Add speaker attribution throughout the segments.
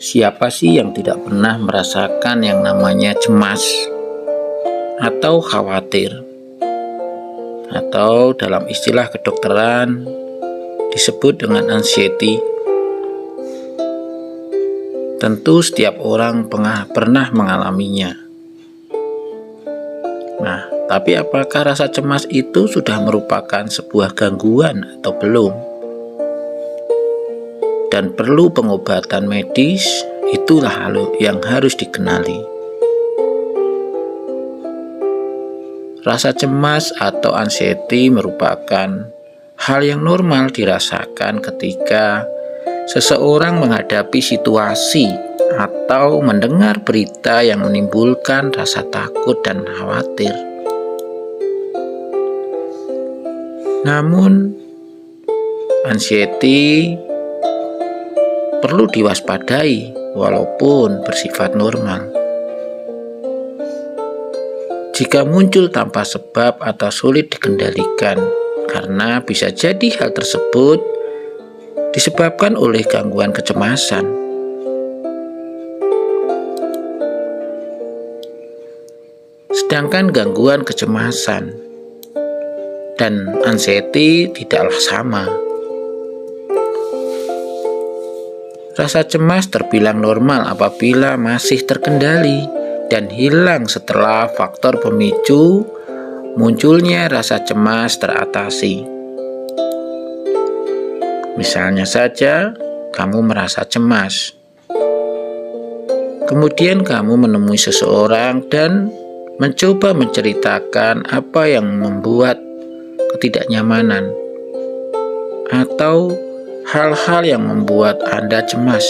Speaker 1: Siapa sih yang tidak pernah merasakan yang namanya cemas atau khawatir, atau dalam istilah kedokteran disebut dengan anxiety? Tentu setiap orang pernah mengalaminya. Nah, tapi apakah rasa cemas itu sudah merupakan sebuah gangguan atau belum? Dan perlu pengobatan medis, itulah hal yang harus dikenali. Rasa cemas atau anxiety merupakan hal yang normal dirasakan ketika seseorang menghadapi situasi atau mendengar berita yang menimbulkan rasa takut dan khawatir. Namun, anxiety perlu diwaspadai walaupun bersifat normal. Jika muncul tanpa sebab atau sulit dikendalikan, karena bisa jadi hal tersebut disebabkan oleh gangguan kecemasan. Sedangkan gangguan kecemasan dan anxiety tidaklah sama. Rasa cemas terbilang normal apabila masih terkendali dan hilang setelah faktor pemicu munculnya rasa cemas teratasi. Misalnya saja, kamu merasa cemas. Kemudian kamu menemui seseorang dan mencoba menceritakan apa yang membuat ketidaknyamanan atau hal-hal yang membuat Anda cemas.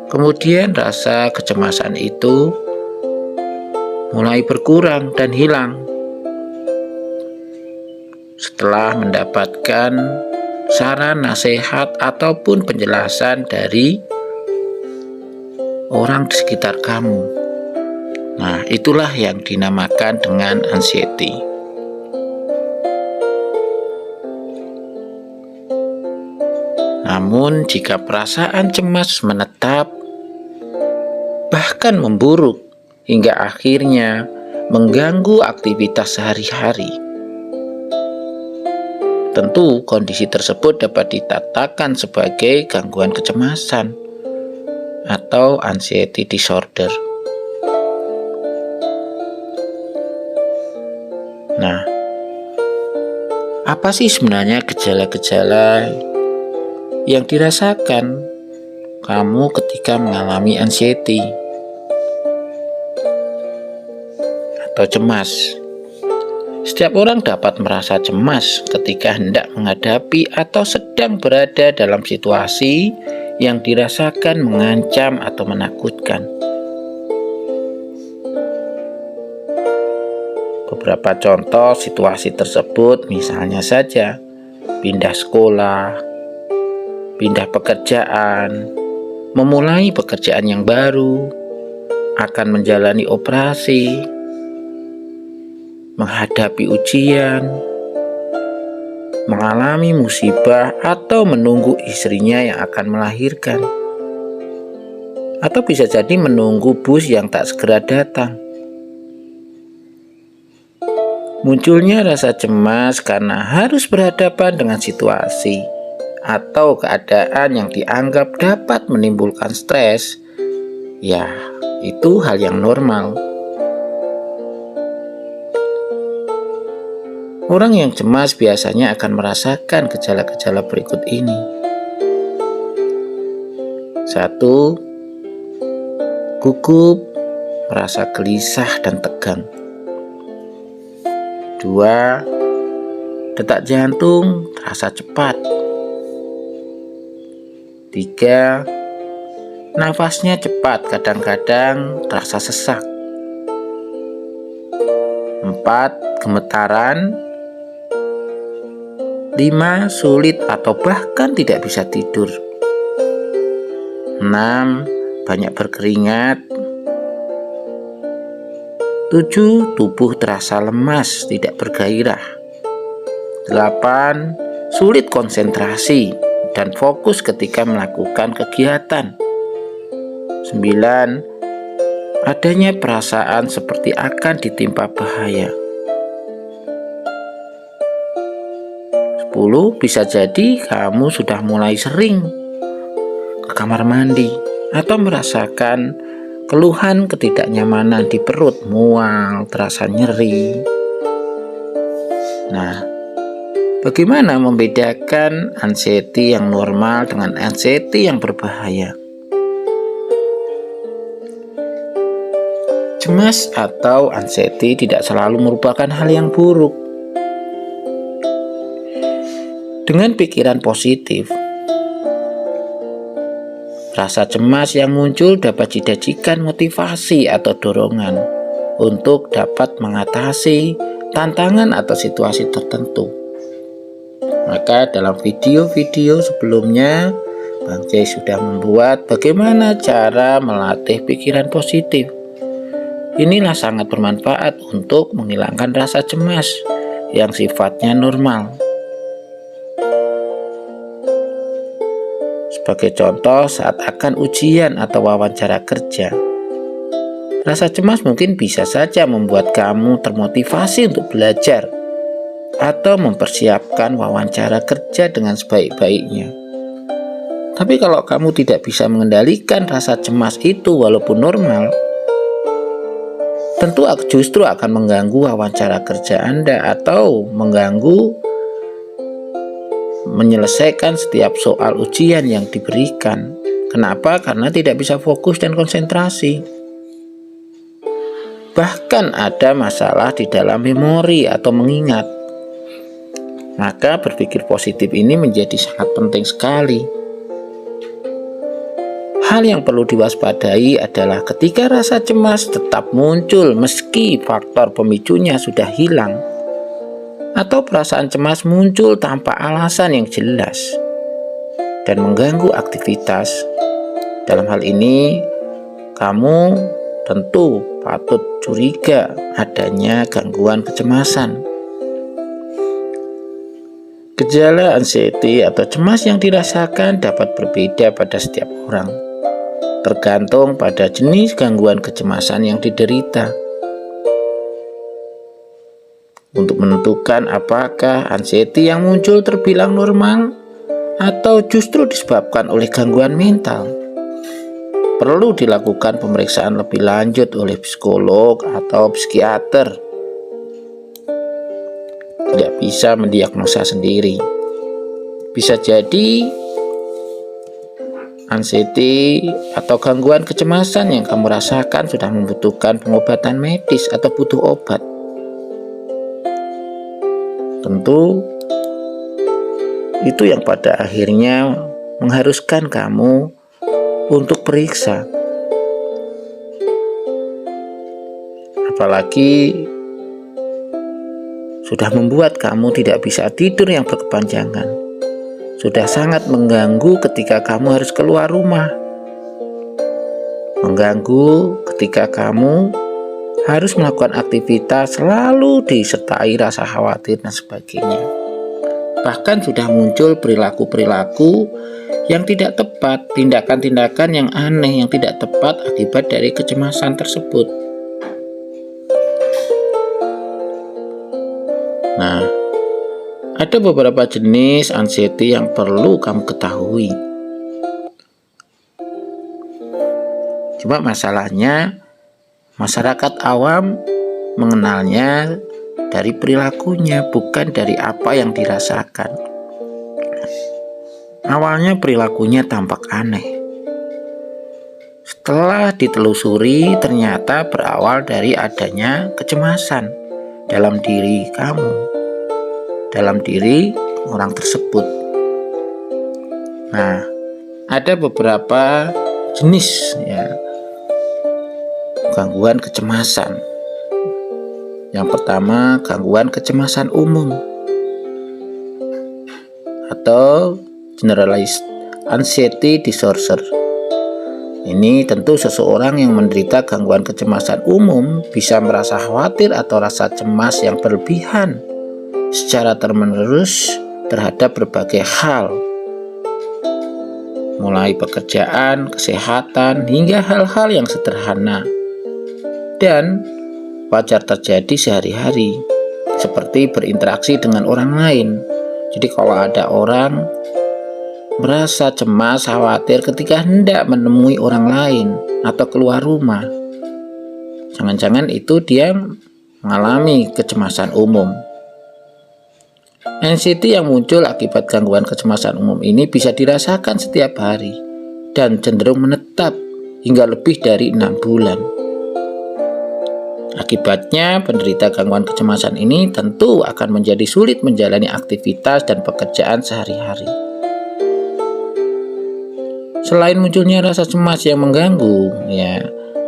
Speaker 1: Kemudian rasa kecemasan itu mulai berkurang dan hilang setelah mendapatkan saran, nasihat, ataupun penjelasan dari orang di sekitar kamu. Nah, itulah yang dinamakan dengan anxiety. Namun, jika perasaan cemas menetap, bahkan memburuk hingga akhirnya mengganggu aktivitas sehari-hari, tentu kondisi tersebut dapat dikatakan sebagai gangguan kecemasan atau anxiety disorder. Nah, apa sih sebenarnya gejala-gejala yang dirasakan kamu ketika mengalami anxiety atau cemas? Setiap orang dapat merasa cemas ketika hendak menghadapi atau sedang berada dalam situasi yang dirasakan mengancam atau menakutkan. Beberapa contoh situasi tersebut misalnya saja pindah sekolah, pindah pekerjaan, memulai pekerjaan yang baru, akan menjalani operasi, menghadapi ujian, mengalami musibah, atau menunggu istrinya yang akan melahirkan, atau bisa jadi menunggu bus yang tak segera datang. Munculnya rasa cemas karena harus berhadapan dengan situasi atau keadaan yang dianggap dapat menimbulkan stres, ya itu hal yang normal. Orang yang cemas biasanya akan merasakan gejala-gejala berikut ini. 1. Gugup, merasa gelisah dan tegang. 2. Detak jantung terasa cepat. 3. Nafasnya cepat, kadang-kadang terasa sesak. 4. Gemetaran. 5. Sulit atau bahkan tidak bisa tidur. 6. Banyak berkeringat. 7. Tubuh terasa lemas, tidak bergairah. 8. Sulit konsentrasi dan fokus ketika melakukan kegiatan. 9. Adanya perasaan seperti akan ditimpa bahaya. 10. Bisa jadi kamu sudah mulai sering ke kamar mandi atau merasakan keluhan ketidaknyamanan di perut, mual, terasa nyeri. Nah, bagaimana membedakan anxiety yang normal dengan anxiety yang berbahaya? Cemas atau anxiety tidak selalu merupakan hal yang buruk. Dengan pikiran positif, rasa cemas yang muncul dapat dijadikan motivasi atau dorongan untuk dapat mengatasi tantangan atau situasi tertentu. Maka dalam video-video sebelumnya, Bang Jay sudah membuat bagaimana cara melatih pikiran positif. Inilah sangat bermanfaat untuk menghilangkan rasa cemas yang sifatnya normal. Sebagai contoh, saat akan ujian atau wawancara kerja, rasa cemas mungkin bisa saja membuat kamu termotivasi untuk belajar atau mempersiapkan wawancara kerja dengan sebaik-baiknya. Tapi kalau kamu tidak bisa mengendalikan rasa cemas itu walaupun normal, tentu justru akan mengganggu wawancara kerja Anda atau mengganggu menyelesaikan setiap soal ujian yang diberikan. Kenapa? Karena tidak bisa fokus dan konsentrasi. Bahkan ada masalah di dalam memori atau mengingat. Maka berpikir positif ini menjadi sangat penting sekali. Hal yang perlu diwaspadai adalah ketika rasa cemas tetap muncul meski faktor pemicunya sudah hilang, atau perasaan cemas muncul tanpa alasan yang jelas dan mengganggu aktivitas. Dalam hal ini, kamu tentu patut curiga adanya gangguan kecemasan. Gejala anxiety atau cemas yang dirasakan dapat berbeda pada setiap orang, tergantung pada jenis gangguan kecemasan yang diderita. Untuk menentukan apakah anxiety yang muncul terbilang normal atau justru disebabkan oleh gangguan mental, perlu dilakukan pemeriksaan lebih lanjut oleh psikolog atau psikiater. Tidak bisa mendiagnosa sendiri. Bisa jadi anxiety atau gangguan kecemasan yang kamu rasakan sudah membutuhkan pengobatan medis atau butuh obat. Tentu itu yang pada akhirnya mengharuskan kamu untuk periksa. Apalagi sudah membuat kamu tidak bisa tidur yang berkepanjangan. Sudah sangat mengganggu ketika kamu harus keluar rumah. Mengganggu ketika kamu harus melakukan aktivitas selalu disertai rasa khawatir dan sebagainya. Bahkan sudah muncul perilaku-perilaku yang tidak tepat, tindakan-tindakan yang aneh yang tidak tepat akibat dari kecemasan tersebut. Nah, ada beberapa jenis anxiety yang perlu kamu ketahui. Cuma masalahnya, masyarakat awam mengenalnya dari perilakunya, bukan dari apa yang dirasakan. Awalnya perilakunya tampak aneh. Setelah ditelusuri, ternyata berawal dari adanya kecemasan dalam diri kamu, dalam diri orang tersebut. Nah, ada beberapa jenis gangguan kecemasan. Yang pertama, gangguan kecemasan umum atau generalized anxiety disorder. Ini tentu seseorang yang menderita gangguan kecemasan umum bisa merasa khawatir atau rasa cemas yang berlebihan secara terus-menerus terhadap berbagai hal. mulai pekerjaan, kesehatan, hingga hal-hal yang sederhana dan wajar terjadi sehari-hari, seperti berinteraksi dengan orang lain. Jadi kalau ada orang merasa cemas, khawatir ketika hendak menemui orang lain atau keluar rumah, jangan-jangan itu dia mengalami kecemasan umum. Anxiety yang muncul akibat gangguan kecemasan umum ini bisa dirasakan setiap hari dan cenderung menetap hingga lebih dari 6 bulan. Akibatnya, penderita gangguan kecemasan ini tentu akan menjadi sulit menjalani aktivitas dan pekerjaan sehari-hari. Selain munculnya rasa cemas yang mengganggu,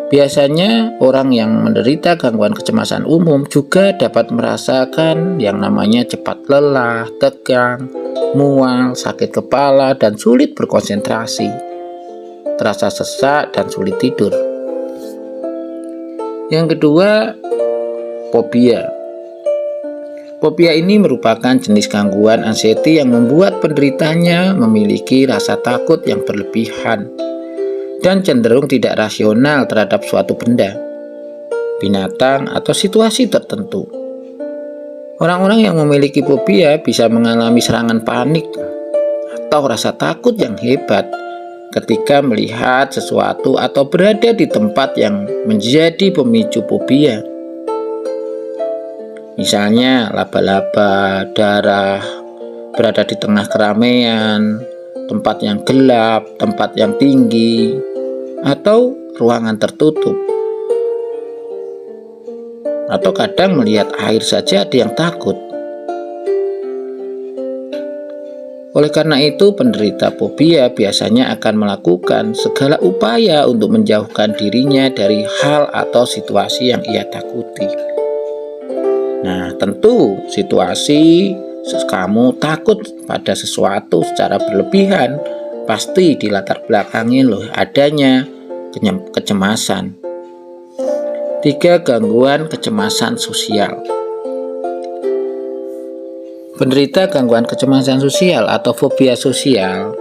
Speaker 1: biasanya orang yang menderita gangguan kecemasan umum juga dapat merasakan yang namanya cepat lelah, tegang, mual, sakit kepala, dan sulit berkonsentrasi, terasa sesak dan sulit tidur. Yang kedua, fobia. Fobia ini merupakan jenis gangguan anxiety yang membuat penderitanya memiliki rasa takut yang berlebihan dan cenderung tidak rasional terhadap suatu benda, binatang, atau situasi tertentu. Orang-orang yang memiliki fobia bisa mengalami serangan panik atau rasa takut yang hebat ketika melihat sesuatu atau berada di tempat yang menjadi pemicu fobia. Misalnya laba-laba, darah, berada di tengah keramaian, tempat yang gelap, tempat yang tinggi, atau ruangan tertutup. Atau kadang melihat air saja ada yang takut. Oleh karena itu, penderita fobia biasanya akan melakukan segala upaya untuk menjauhkan dirinya dari hal atau situasi yang ia takuti. Nah, tentu situasi kamu takut pada sesuatu secara berlebihan pasti dilatar belakangi adanya kecemasan. 3. Gangguan kecemasan sosial. Penderita gangguan kecemasan sosial atau fobia sosial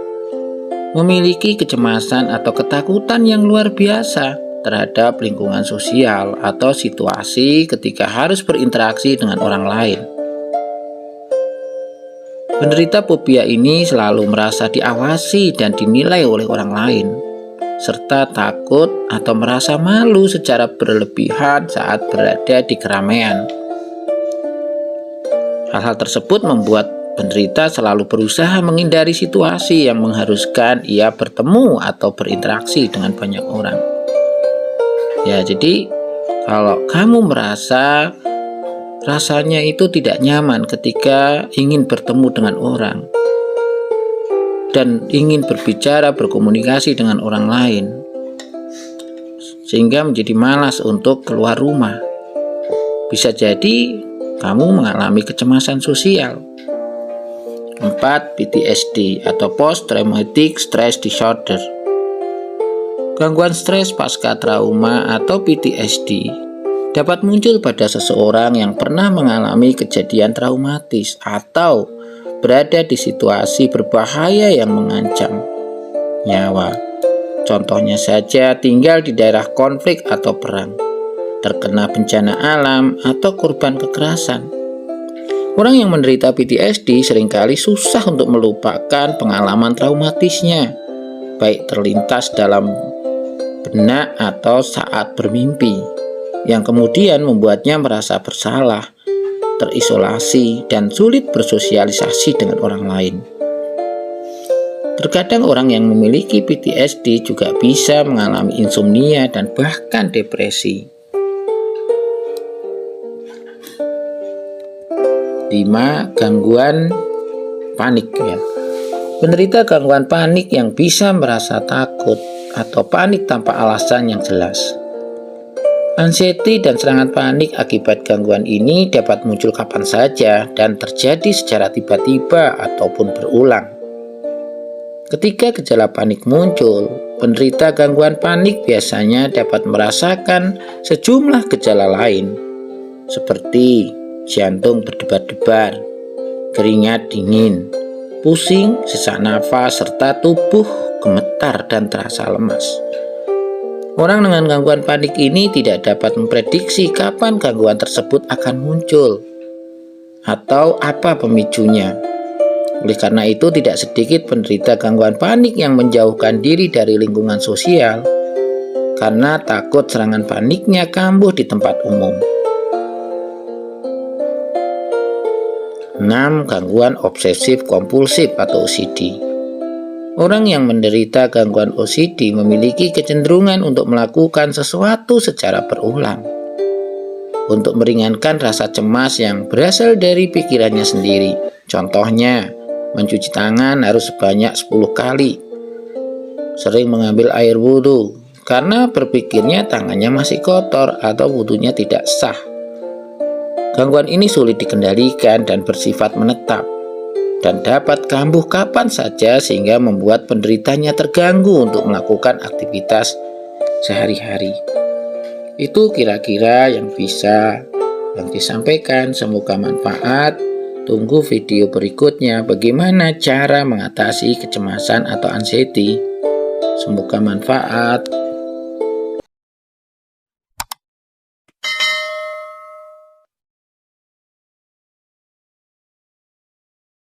Speaker 1: memiliki kecemasan atau ketakutan yang luar biasa terhadap lingkungan sosial atau situasi ketika harus berinteraksi dengan orang lain. Penderita fobia ini selalu merasa diawasi dan dinilai oleh orang lain, serta takut atau merasa malu secara berlebihan saat berada di keramaian. Hal-hal tersebut membuat penderita selalu berusaha menghindari situasi yang mengharuskan ia bertemu atau berinteraksi dengan banyak orang. Jadi kalau kamu merasa rasanya itu tidak nyaman ketika ingin bertemu dengan orang dan ingin berbicara, berkomunikasi dengan orang lain, sehingga menjadi malas untuk keluar rumah, bisa jadi kamu mengalami kecemasan sosial. 4. PTSD atau Post Traumatic Stress Disorder. Gangguan stres pasca trauma atau PTSD dapat muncul pada seseorang yang pernah mengalami kejadian traumatis atau berada di situasi berbahaya yang mengancam nyawa. Contohnya saja tinggal di daerah konflik atau perang, terkena bencana alam, atau korban kekerasan. Orang yang menderita PTSD seringkali susah untuk melupakan pengalaman traumatisnya, baik terlintas dalam benak atau saat bermimpi, yang kemudian membuatnya merasa bersalah, terisolasi, dan sulit bersosialisasi dengan orang lain. Terkadang orang yang memiliki PTSD juga bisa mengalami insomnia dan bahkan depresi. 5. Gangguan panik. Penderita gangguan panik yang bisa merasa takut atau panik tanpa alasan yang jelas. Anxiety dan serangan panik akibat gangguan ini dapat muncul kapan saja dan terjadi secara tiba-tiba ataupun berulang. Ketika gejala panik muncul, penderita gangguan panik biasanya dapat merasakan sejumlah gejala lain, seperti jantung berdebar-debar, keringat dingin, pusing, sesak nafas, serta tubuh gemetar, dan terasa lemas. Orang dengan gangguan panik ini tidak dapat memprediksi kapan gangguan tersebut akan muncul atau apa pemicunya. Oleh karena itu, tidak sedikit penderita gangguan panik yang menjauhkan diri dari lingkungan sosial karena takut serangan paniknya kambuh di tempat umum. 6. Gangguan obsesif kompulsif atau OCD. Orang yang menderita gangguan OCD memiliki kecenderungan untuk melakukan sesuatu secara berulang untuk meringankan rasa cemas yang berasal dari pikirannya sendiri. Contohnya, mencuci tangan harus sebanyak 10 kali, sering mengambil air wudhu karena berpikirnya tangannya masih kotor atau wudhunya tidak sah. Gangguan ini sulit dikendalikan dan bersifat menetap, dan dapat kambuh kapan saja sehingga membuat penderitanya terganggu untuk melakukan aktivitas sehari-hari. Itu kira-kira yang bisa disampaikan. Semoga manfaat. Tunggu video berikutnya bagaimana cara mengatasi kecemasan atau anxiety. Semoga manfaat.